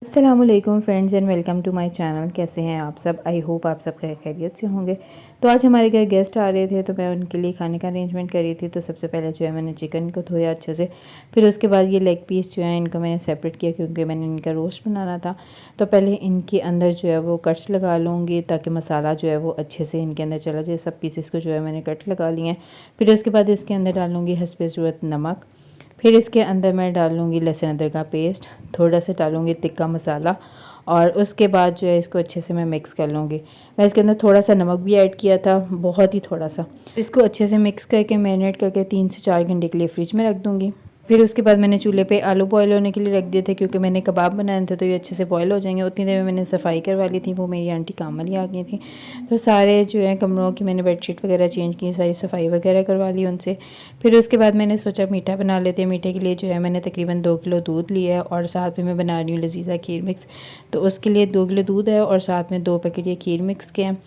अस्सलामुअलैकुम friends and welcome to my channel. कैसे हैं आप सब? आई होप आप सब खैरियत से होंगे। तो आज हमारे घर गेस्ट आ रहे थे तो मैं उनके लिए खाने का अरेंजमेंट करी थी। तो सबसे पहले जो है मैंने चिकन को धोया अच्छे से, फिर उसके बाद ये लेग पीस जो है इनको मैंने सेपरेट किया क्योंकि मैंने इनका रोस्ट बनाना था। तो पहले इनके अंदर जो है वो कट्स लगा लूँगी ताकि मसाला जो है वो अच्छे से इनके अंदर चला जाए। सब पीसेस को जो है मैंने कट लगा लिए हैं। फिर उसके बाद इसके अंदर डालूँगी हस्बे ज़रूरत नमक। फिर इसके अंदर मैं डालूँगी लहसुन अदरक का पेस्ट, थोड़ा सा डालूँगी तिक्का मसाला और उसके बाद जो है इसको अच्छे से मैं मिक्स कर लूँगी। मैं इसके अंदर थोड़ा सा नमक भी ऐड किया था, बहुत ही थोड़ा सा। इसको अच्छे से मिक्स करके मैरिनेट करके 3 से 4 घंटे के लिए फ्रिज में रख दूँगी। फिर उसके बाद मैंने चूल्हे पे आलू बॉयल होने के लिए रख दिए थे क्योंकि मैंने कबाब बनाए थे तो ये अच्छे से बॉयल हो जाएंगे। उतनी देर में मैंने सफाई करवा ली थी, वो मेरी आंटी काम वाली आ गई थी। तो सारे जो है कमरों की मैंने बेडशीट वगैरह चेंज की, सारी सफाई वगैरह करवा ली उनसे। फिर उसके बाद मैंने सोचा मीठा बना लेते हैं। मीठे के लिए जो है मैंने तकरीबन 2 किलो दूध लिया है और साथ में मैं बना रही हूँ लजीज़ा खीर मिक्स। तो उसके लिए 2 किलो दूध है और साथ में 2 पैकेट ये खीर मिक्स के हैं।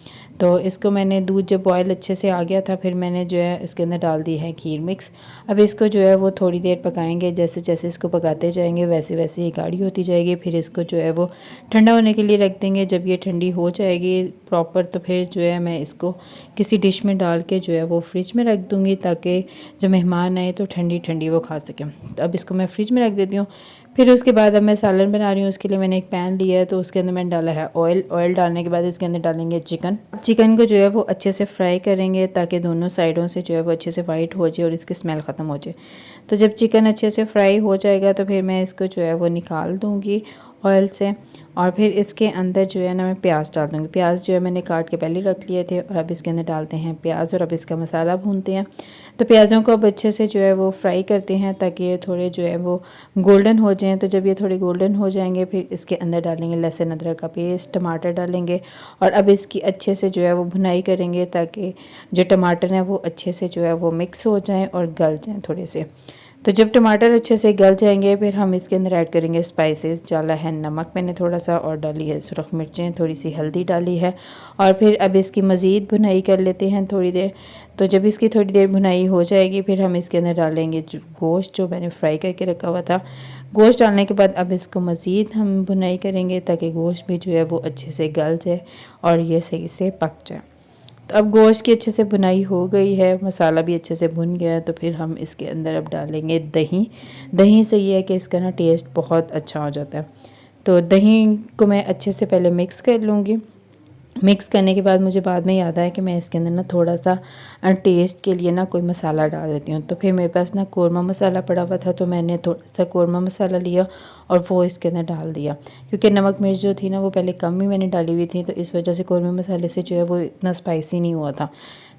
तो इसको मैंने दूध जब बॉयल अच्छे से आ गया था फिर मैंने जो है इसके अंदर डाल दी है खीर मिक्स। अब इसको जो है वो थोड़ी देर पकाएंगे। जैसे जैसे इसको पकाते जाएंगे वैसे वैसे ये गाढ़ी होती जाएगी। फिर इसको जो है वो ठंडा होने के लिए रख देंगे। जब ये ठंडी हो जाएगी प्रॉपर तो फिर जो है मैं इसको किसी डिश में डाल के जो है वो फ्रिज में रख दूँगी ताकि जब मेहमान आए तो ठंडी ठंडी वो खा सकें। तो अब इसको मैं फ्रिज में रख देती हूँ। फिर उसके बाद अब मैं सालन बना रही हूँ। उसके लिए मैंने एक पैन लिया है तो उसके अंदर मैंने डाला है ऑयल। ऑयल डालने के बाद इसके अंदर डालेंगे चिकन। चिकन को जो है वो अच्छे से फ्राई करेंगे ताकि दोनों साइडों से जो है वो अच्छे से वाइट हो जाए और इसकी स्मेल ख़त्म हो जाए। तो जब चिकन अच्छे से फ्राई हो जाएगा तो फिर मैं इसको जो है वो निकाल दूँगी ऑयल से। और फिर इसके अंदर जो है ना मैं प्याज डाल दूँगी। प्याज जो है मैंने काट के पहले रख लिए थे और अब इसके अंदर डालते हैं प्याज और अब इसका मसाला भूनते हैं। तो प्याज़ों को अब अच्छे से जो है वो फ्राई करते हैं ताकि ये थोड़े जो है वो गोल्डन हो जाएं। तो जब ये थोड़े गोल्डन हो जाएंगे फिर इसके अंदर डालेंगे लहसुन अदरक का पेस्ट, टमाटर डालेंगे और अब इसकी अच्छे से जो है वो भुनाई करेंगे ताकि जो टमाटर हैं वो अच्छे से जो है वो मिक्स हो जाएं और गल जाएं थोड़े से। तो जब टमाटर अच्छे से गल जाएंगे फिर हम इसके अंदर ऐड करेंगे स्पाइसेस। डाला है नमक मैंने थोड़ा सा और डाली है सुरख मिर्चें, थोड़ी सी हल्दी डाली है और फिर अब इसकी मज़ीद भुनाई कर लेते हैं थोड़ी देर। तो जब इसकी थोड़ी देर भुनाई हो जाएगी फिर हम इसके अंदर डालेंगे गोश्त जो मैंने फ्राई करके रखा हुआ था। गोश्त डालने के बाद अब इसको मज़ीद हम भुनाई करेंगे ताकि गोश्त भी जो है वो अच्छे से गल जाए और ये सही से पक जाए। तो अब गोश्त की अच्छे से भुनाई हो गई है, मसाला भी अच्छे से भुन गया है। तो फिर हम इसके अंदर अब डालेंगे दही। दही से ये है कि इसका ना टेस्ट बहुत अच्छा हो जाता है। तो दही को मैं अच्छे से पहले मिक्स कर लूँगी। मिक्स करने के बाद मुझे बाद में याद आया कि मैं इसके अंदर ना थोड़ा सा टेस्ट के लिए ना कोई मसाला डाल देती हूँ। तो फिर मेरे पास ना कौरमा मसाला पड़ा हुआ था तो मैंने थोड़ा सा कौरमा मसाला लिया और वो इसके अंदर डाल दिया क्योंकि नमक मिर्च जो थी ना वो पहले कम ही मैंने डाली हुई थी तो इस वजह से कौरमा मसाले से जो है वो इतना स्पाइसी नहीं हुआ था।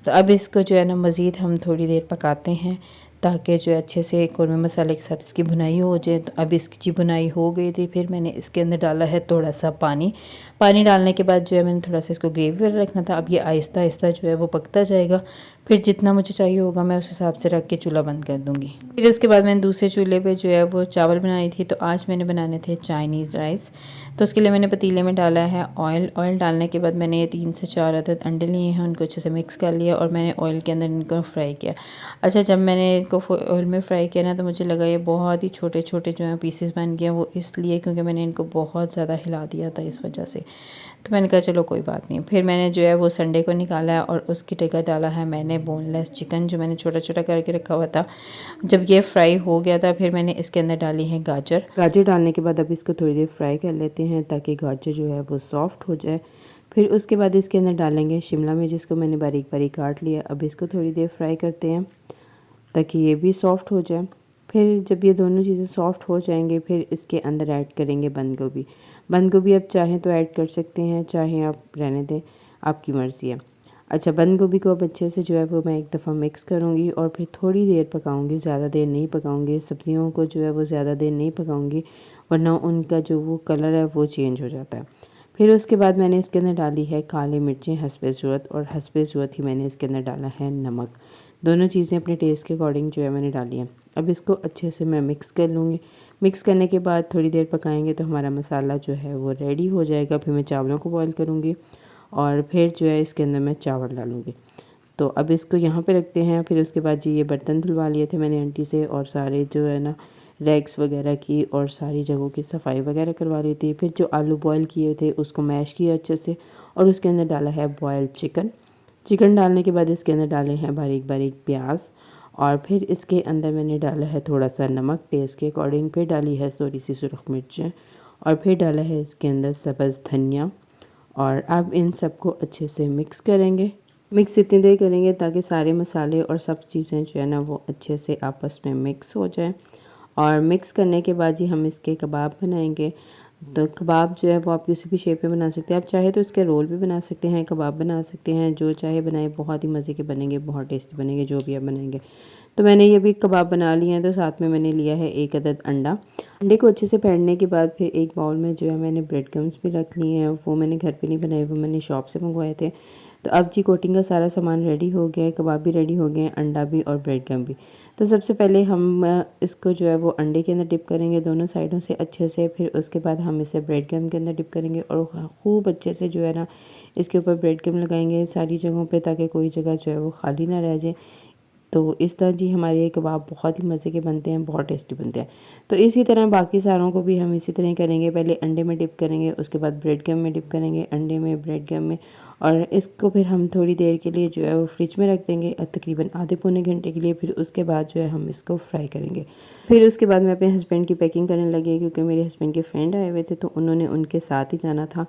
तो अब इसको जो है ना मज़ीद हम थोड़ी देर पकाते हैं ताकि जो है अच्छे से कौरमे मसाले के साथ इसकी भुनाई हो जाए। तो अब इसकी जी भुनाई हो गई थी फिर मैंने इसके अंदर डाला है थोड़ा सा पानी। पानी डालने के बाद जो है मैंने थोड़ा सा इसको ग्रेवी वाला रखना था। अब ये आहिस्ता आहिस्ता जो है वो पकता जाएगा। फिर जितना मुझे चाहिए होगा मैं उस हिसाब से रख के चूल्हा बंद कर दूँगी। फिर उसके बाद मैंने दूसरे चूल्हे पे जो है वो चावल बनाई थी। तो आज मैंने बनाने थे चाइनीज़ राइस। तो उसके लिए मैंने पतीले में डाला है ऑयल। ऑयल डालने के बाद मैंने ये 3 से 4 अदद अंडे लिए हैं, उनको अच्छे से मिक्स कर लिया और मैंने ऑयल के अंदर इनको फ्राई किया। अच्छा, जब मैंने इनको ऑयल में फ्राई किया ना तो मुझे लगा ये बहुत ही छोटे छोटे जो हैं पीसेस बन गए। वो इसलिए क्योंकि मैंने इनको बहुत ज़्यादा हिला दिया था इस वजह से। तो मैंने कहा चलो कोई बात नहीं। फिर मैंने जो है वो संडे को निकाला है और उसकी जगह डाला है मैंने बोनलेस चिकन जो मैंने छोटा छोटा करके रखा हुआ था। जब ये फ्राई हो गया था फिर मैंने इसके अंदर डाली है गाजर। गाजर डालने के बाद अब इसको थोड़ी देर फ्राई कर लेते हैं ताकि गाजर जो है वो सॉफ्ट हो जाए। फिर उसके बाद इसके अंदर डालेंगे शिमला मिर्च जिसको मैंने बारीक बारीक काट लिया। अब इसको थोड़ी देर फ्राई करते हैं ताकि ये भी सॉफ़्ट हो जाए। फिर जब ये दोनों चीज़ें सॉफ़्ट हो जाएंगे फिर इसके अंदर ऐड करेंगे बंद गोभी। बंद गोभी आप चाहें तो ऐड कर सकते हैं, चाहें आप रहने दें, आपकी मर्ज़ी है। अच्छा, बंद गोभी को अब अच्छे से जो है वो मैं एक दफ़ा मिक्स करूँगी और फिर थोड़ी देर पकाऊँगी, ज़्यादा देर नहीं पकाऊँगी। सब्ज़ियों को जो है वो ज़्यादा देर नहीं पकाऊँगी वरना उनका जो वो कलर है वो चेंज हो जाता है। फिर उसके बाद मैंने इसके अंदर डाली है काली मिर्चें हस्बे ज़रूरत और हस्बे ज़रूरत ही मैंने इसके अंदर डाला है नमक। दोनों चीज़ें अपने टेस्ट के अकॉर्डिंग जो है मैंने डाली हैं। अब इसको अच्छे से मैं मिक्स कर लूँगी। मिक्स करने के बाद थोड़ी देर पकाएंगे तो हमारा मसाला जो है वो रेडी हो जाएगा। फिर मैं चावलों को बॉईल करूँगी और फिर जो है इसके अंदर मैं चावल डालूँगी। तो अब इसको यहाँ पे रखते हैं। फिर उसके बाद जी ये बर्तन धुलवा लिए थे मैंने आंटी से और सारे जो है ना रैक्स वगैरह की और सारी जगहों की सफाई वगैरह करवा ली थी। फिर जो आलू बॉयल किए थे उसको मैश किया अच्छे से और उसके अंदर डाला है बॉयल्ड चिकन। चिकन डालने के बाद इसके अंदर डाले हैं बारीक बारीक प्याज और फिर इसके अंदर मैंने डाला है थोड़ा सा नमक टेस्ट के अकॉर्डिंग। फिर डाली है थोड़ी सी सुरख मिर्चें और फिर डाला है इसके अंदर सब्ज़ धनिया। और अब इन सबको अच्छे से मिक्स करेंगे। मिक्स इतनी देर करेंगे ताकि सारे मसाले और सब चीज़ें जो है ना वो अच्छे से आपस में मिक्स हो जाए। और मिक्स करने के बाद ही हम इसके कबाब बनाएंगे। तो कबाब जो है वो आप किसी भी शेप में बना सकते हैं। आप चाहे तो इसके रोल भी बना सकते हैं, कबाब बना सकते हैं, जो चाहे बनाए। बहुत ही मज़े के बनेंगे, बहुत टेस्टी बनेंगे जो भी आप बनाएंगे। तो मैंने ये भी कबाब बना लिए हैं। तो साथ में मैंने लिया है 1 अदद अंडा। अंडे को अच्छे से फेंटने के बाद फिर एक बाउल में जो है मैंने ब्रेड क्रम्स भी रख लिए हैं। वो मैंने घर पे नहीं बनाए, वो मैंने शॉप से मंगवाए थे। तो अब जी कोटिंग का सारा सामान रेडी हो गया है, कबाब भी रेडी हो गए हैं, अंडा भी और ब्रेड क्रम्ब भी। तो सबसे पहले हम इसको जो है वो अंडे के अंदर डिप करेंगे दोनों साइडों से अच्छे से। फिर उसके बाद हम इसे ब्रेड क्रम्ब के अंदर डिप करेंगे और खूब अच्छे से जो है ना इसके ऊपर ब्रेड क्रम्ब लगाएंगे सारी जगहों पे ताकि कोई जगह जो है वो खाली ना रह जाए। तो इस तरह जी हमारे ये कबाब बहुत ही मज़े के बनते हैं, बहुत टेस्टी बनते हैं। तो इसी तरह बाकी सारों को भी हम इसी तरह ही करेंगे। पहले अंडे में डिप करेंगे, उसके बाद ब्रेड क्रम्ब में डिप करेंगे, अंडे में, ब्रेड क्रम्ब में। और इसको फिर हम थोड़ी देर के लिए जो है वो फ्रिज में रख देंगे, तकरीबन आधे पौने घंटे के लिए। फिर उसके बाद जो है हम इसको फ्राई करेंगे। फिर उसके बाद मैं अपने हस्बैंड की पैकिंग करने लगी क्योंकि मेरे हस्बैंड के फ्रेंड आए हुए थे तो उन्होंने उनके साथ ही जाना था।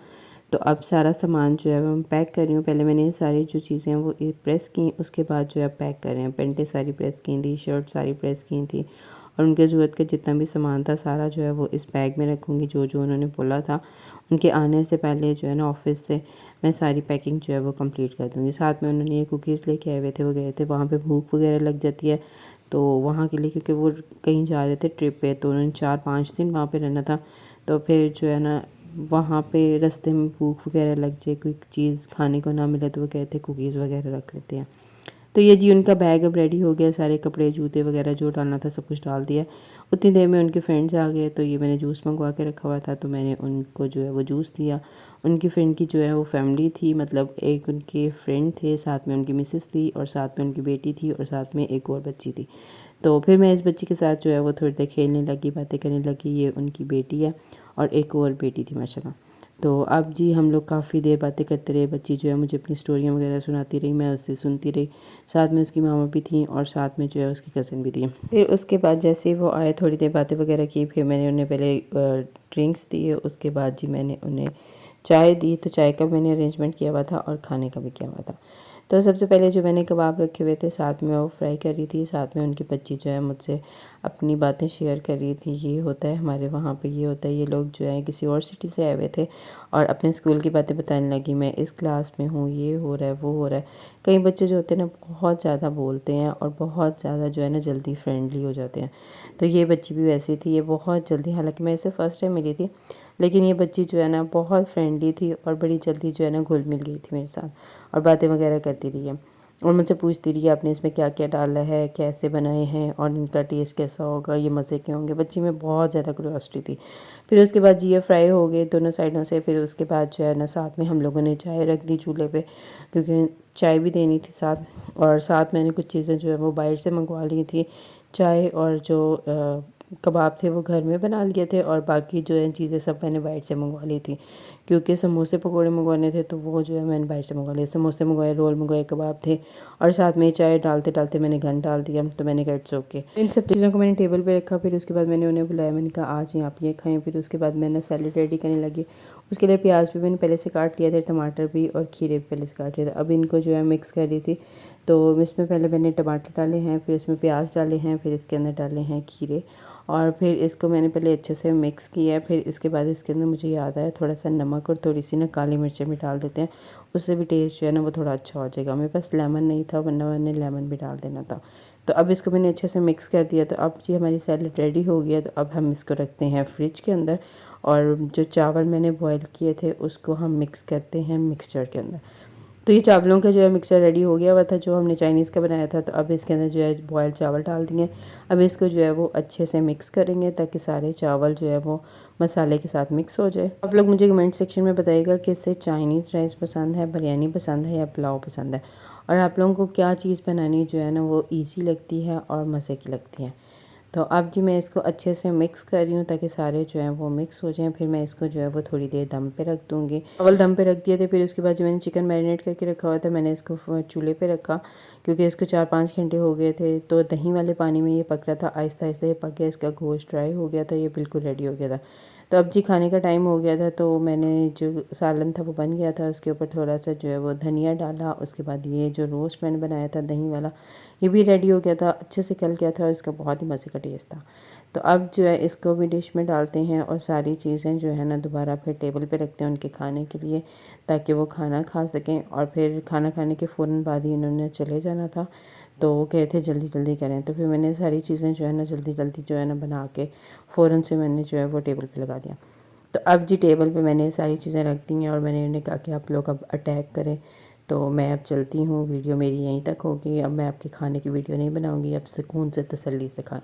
तो अब सारा सामान जो है वो मैं पैक कर रही हूँ। पहले मैंने सारी जो चीज़ें हैं वो प्रेस की, उसके बाद जो है पैक कर रहे हैं। पेंटें सारी प्रेस की थी, शर्ट सारी प्रेस की थी और उनके ज़रूरत का जितना भी सामान था सारा जो है वो इस बैग में रखूँगी जो जो उन्होंने बोला था। उनके आने से पहले जो है ना ऑफ़िस से मैं सारी पैकिंग जो है वो कंप्लीट कर दूँगी। साथ में उन्होंने ये कुकीज़ लेके आए हुए थे, वो गए थे वहाँ पे भूख वगैरह लग जाती है तो वहाँ के लिए, क्योंकि वो कहीं जा रहे थे ट्रिप पे तो उन्होंने 4-5 दिन वहाँ पे रहना था। तो फिर जो है ना वहाँ पे रास्ते में भूख वगैरह लग जाए, कोई चीज़ खाने को ना मिले तो वो कहते कुकीज़ वगैरह रख लेते हैं। तो ये जी उनका बैग अब रेडी हो गया, सारे कपड़े जूते वगैरह जो डालना था सब कुछ डाल दिया। उतनी देर में उनके फ्रेंड्स आ गए तो ये मैंने जूस मंगवा के रखा हुआ था तो मैंने उनको जो है वो जूस दिया। उनकी फ्रेंड की जो है वो फैमिली थी, मतलब एक उनके फ्रेंड थे, साथ में उनकी मिसेस थी और साथ में उनकी बेटी थी और साथ में एक और बच्ची थी। तो फिर मैं इस बच्ची के साथ जो है वो थोड़ी देर खेलने लगी, बातें करने लगी। ये उनकी बेटी है और एक और बेटी थी माशाल्लाह। तो अब जी हम लोग काफ़ी देर बातें करते रहे। बच्ची जो है मुझे अपनी स्टोरियाँ वगैरह सुनाती रही, मैं उससे सुनती रही। साथ में उसकी मामा भी थी और साथ में जो है उसकी कज़न भी थी। फिर उसके बाद जैसे ही वो आए थोड़ी देर बातें वगैरह की, फिर मैंने उन्हें पहले ड्रिंक्स दिए, उसके बाद जी मैंने उन्हें चाय दी। तो चाय का मैंने अरेंजमेंट किया हुआ था और खाने का भी किया हुआ था। तो सबसे पहले जो मैंने कबाब रखे हुए थे साथ में वो फ्राई कर रही थी, साथ में उनकी बच्ची जो है मुझसे अपनी बातें शेयर कर रही थी। ये होता है हमारे वहाँ पे, ये होता है, ये लोग जो है किसी और सिटी से आए हुए थे और अपने स्कूल की बातें बताने लगी। मैं इस क्लास में हूँ, ये हो रहा है, वो हो रहा है। कई बच्चे जो होते हैं ना बहुत ज़्यादा बोलते हैं और बहुत ज़्यादा जो है ना जल्दी फ्रेंडली हो जाते हैं। तो ये बच्ची भी वैसी थी, ये बहुत जल्दी, हालांकि मैं इसे फ़र्स्ट टाइम मिली थी लेकिन ये बच्ची जो है ना बहुत फ्रेंडली थी और बड़ी जल्दी जो है ना घुल मिल गई थी मेरे साथ और बातें वगैरह करती रही है और मुझसे पूछती रही आपने इसमें क्या क्या डाला है, कैसे बनाए हैं और इनका टेस्ट कैसा होगा, ये मज़े के होंगे। बच्ची में बहुत ज़्यादा क्यूरियोसिटी थी। फिर उसके बाद जी ये फ्राई हो गए दोनों साइडों से। फिर उसके बाद जो है ना साथ में हम लोगों ने चाय रख दी चूल्हे पे क्योंकि चाय भी देनी थी साथ। और साथ मैंने कुछ चीज़ें जो है वो बाहर से मंगवा ली थी, चाय और जो कबाब थे वो घर में बना लिए थे और बाकी जो है चीज़ें सब मैंने बाहर से मंगवा ली थी क्योंकि समोसे पकोड़े मंगवाने थे तो वो जो है मैंने बाहर से मंगवा लिए। समोसे मंगवाए, रोल मंगवाए, कबाब थे और साथ में चाय डालते डालते मैंने घन डाल दिया। तो मैंने कहा इट्स ओके। इन सब चीज़ों को मैंने टेबल पे रखा। फिर उसके बाद मैंने उन्हें बुलाया, मैंने कहा आज ही आप ये खाएं। फिर उसके बाद मैंने सैलेड रेडी करने लगी। उसके लिए प्याज भी मैंने पहले से काट लिया था, टमाटर भी और खीरे भी पहले से काट लिया था। अब इनको जो है मिक्स कर रही थी। तो इसमें पहले मैंने टमाटर डाले हैं, फिर इसमें प्याज डाले हैं, फिर इसके अंदर डाले हैं खीरे और फिर इसको मैंने पहले अच्छे से मिक्स किया है। फिर इसके बाद इसके अंदर मुझे याद आया थोड़ा सा नमक और थोड़ी सी ना काली मिर्चें भी डाल देते हैं, उससे भी टेस्ट जो है ना वो थोड़ा अच्छा हो जाएगा। मेरे पास लेमन नहीं था वरना मैंने लेमन भी डाल देना था। तो अब इसको मैंने अच्छे से मिक्स कर दिया। तो अब जी हमारी सैलेड रेडी हो गया। तो अब हम इसको रखते हैं फ्रिज के अंदर और जो चावल मैंने बॉयल किए थे उसको हम मिक्स करते हैं मिक्सचर के अंदर। तो ये चावलों का जो है मिक्सचर रेडी हो गया हुआ था जो हमने चाइनीज़ का बनाया था। तो अब इसके अंदर जो है बॉयल चावल डाल दिए। अब इसको जो है वो अच्छे से मिक्स करेंगे ताकि सारे चावल जो है वो मसाले के साथ मिक्स हो जाए। आप लोग मुझे कमेंट सेक्शन में बताइएगा कि इससे चाइनीज़ राइस पसंद है, बिरयानी पसंद है या पुलाव पसंद है और आप लोगों को क्या चीज़ बनानी जो है ना वो ईजी लगती है और मज़े की लगती है। तो अब जी मैं इसको अच्छे से मिक्स कर रही हूँ ताकि सारे जो हैं वो मिक्स हो जाएं। फिर मैं इसको जो है वो थोड़ी देर दम पे रख दूँगी। अव्वल दम पे रख दिए थे, फिर उसके बाद जो मैंने चिकन मैरिनेट करके रखा हुआ था मैंने इसको चूल्हे पे रखा, क्योंकि इसको 4-5 घंटे हो गए थे। तो दही वाले पानी में ये पक रहा था, आहिस्ता आहिस्ता ये पक गया, इसका गोश्त ड्राई हो गया था, ये बिल्कुल रेडी हो गया था। तो अब जी खाने का टाइम हो गया था, तो मैंने जो सालन था वो बन गया था, उसके ऊपर थोड़ा सा जो है वो धनिया डाला। उसके बाद ये जो रोस्ट मैंने बनाया था दही वाला ये भी रेडी हो गया था, अच्छे से गल गया था और इसका बहुत ही मज़े का टेस्ट था। तो अब जो है इसको भी डिश में डालते हैं और सारी चीज़ें जो है ना दोबारा फिर टेबल पे रखते हैं उनके खाने के लिए, ताकि वो खाना खा सकें। और फिर खाना खाने के फ़ौरन बाद ही इन्होंने चले जाना था, तो वो कहे थे जल्दी जल्दी करें। तो फिर मैंने सारी चीज़ें जो है ना जल्दी जल्दी जो है ना बना के फ़ौरन से मैंने जो है वो टेबल पे लगा दिया। तो अब जी टेबल पे मैंने सारी चीज़ें रख दी हैं और मैंने उन्हें कहा कि आप लोग अब अटैक करें। तो मैं अब चलती हूँ, वीडियो मेरी यहीं तक होगी। अब मैं आपके खाने की वीडियो नहीं बनाऊँगी, अब सुकून से तसल्ली से खाएँ।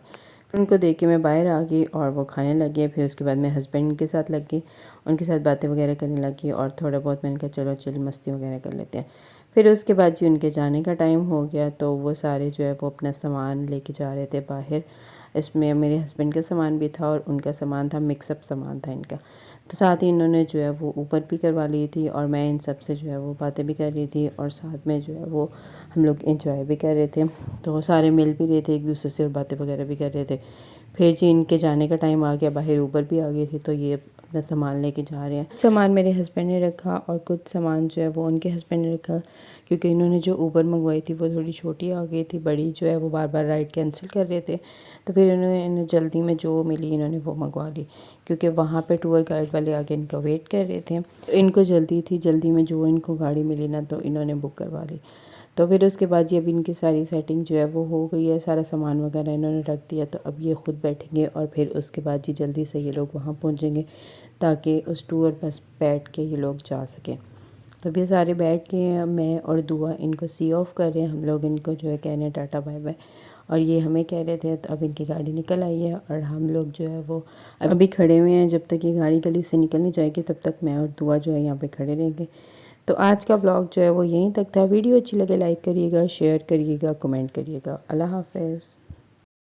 फिर उनको देख के मैं बाहर आ गई और वो खाने लग गए। फिर उसके बाद मैं हस्बैंड के साथ लग गई, उनके साथ बातें वगैरह करने लगी और थोड़ा बहुत मैंने कहा चलो चिल मस्ती वगैरह कर लेते हैं। फिर उसके बाद जी उनके जाने का टाइम हो गया, तो वो सारे जो है वो अपना सामान लेके जा रहे थे बाहर। इसमें मेरे हस्बैंड का सामान भी था और उनका सामान था, मिक्सअप सामान था इनका। तो साथ ही इन्होंने जो है वो ऊपर भी करवा ली थी और मैं इन सब से जो है वो बातें भी कर रही थी और साथ में जो है वो हम लोग एंजॉय भी कर रहे थे। तो सारे मिल भी रहे थे एक दूसरे से और बातें वगैरह भी कर रहे थे। फिर जी इनके जाने का टाइम आ गया, बाहर ऊबर भी आ गई थी, तो ये अपना सामान लेके जा रहे हैं। सामान मेरे हस्बैंड ने रखा और कुछ सामान जो है वो उनके हस्बैंड ने रखा, क्योंकि इन्होंने जो ऊबर मंगवाई थी वो थोड़ी छोटी आ गई थी, बड़ी जो है वो बार बार राइड कैंसिल कर रहे थे। तो फिर इन्हें जल्दी में जो मिली इन्होंने वो मंगवा ली, क्योंकि वहाँ पे टूर गाइड वाले आगे इनका वेट कर रहे थे। तो इनको जल्दी थी, जल्दी में जो इनको गाड़ी मिली ना तो इन्होंने बुक करवा ली। तो फिर उसके बाद ये अब इनकी सारी सेटिंग जो है वो हो गई है, सारा सामान वगैरह इन्होंने रख दिया। तो अब ये ख़ुद बैठेंगे और फिर उसके बाद जी जल्दी से ये लोग वहाँ पहुँचेंगे, ताकि उस टूर बस बैठ के ये लोग जा सकें। तो ये सारे बैठ के हैं, मैं और दुआ इनको सी ऑफ कर रहे हैं, हम लोग इनको जो है कह रहे हैं टाटा बाय बाय। और ये हमें कह रहे थे, तो अब इनकी गाड़ी निकल आई है और हम लोग जो है वो अभी खड़े हुए हैं। जब तक ये गाड़ी गली से निकल नहीं जाएगी तब तक मैं और दुआ जो है यहाँ पे खड़े रहेंगे। तो आज का व्लॉग जो है वो यहीं तक था। वीडियो अच्छी लगे लाइक करिएगा, शेयर करिएगा, कमेंट करिएगा। अल्लाह हाफ़िज़।